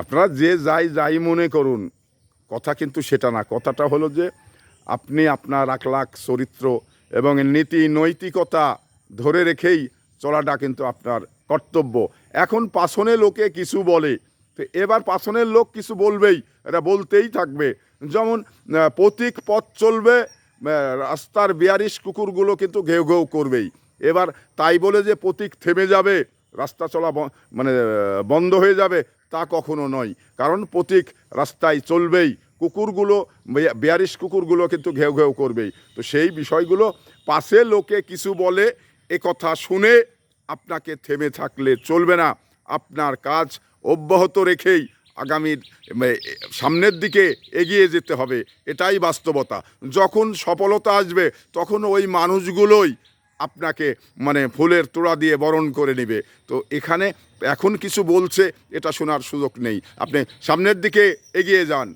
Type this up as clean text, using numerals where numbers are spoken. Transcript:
আপনারা যে যাই মনে করুন, কথা কিন্তু সেটা না। কথাটা হলো যে আপনি আপনার আখলাক চরিত্র এবং নীতি নৈতিকতা ধরে রেখেই চলাটা কিন্তু আপনার কর্তব্য। এখন পাছনে লোকে কিছু বলে, তো এবার পাছনের লোক কিছু বলবেই, এটা বলতেই থাকবে। যেমন পথিক পথ চলবে, রাস্তার বিয়ারিশ কুকুরগুলো কিন্তু ঘেউ ঘেউ করবেই। এবার তাই বলে যে পথিক থেমে যাবে, রাস্তা চলা মানে বন্ধ হয়ে যাবে, তা কখনো নয়। কারণ পথিক রাস্তায় চলবেই, কুকুরগুলো বিয়ারিশ কুকুরগুলো কিন্তু ঘেউ ঘেউ করবেই। তো সেই বিষয়গুলো পাশে লোকে কিছু বলে এ কথা শুনে আপনাকে থেমে থাকলে চলবে না। আপনার কাজ অব্যাহত রেখেই আগামীর সামনের দিকে এগিয়ে যেতে হবে, এটাই বাস্তবতা। যখন সফলতা আসবে তখন ওই মানুষগুলোই আপনাকে মানে ফুলের তোড়া দিয়ে বরণ করে নেবে। তো এখানে এখন কিছু বলছে এটা শোনার সুযোগ নেই, আপনি সামনের দিকে এগিয়ে যান।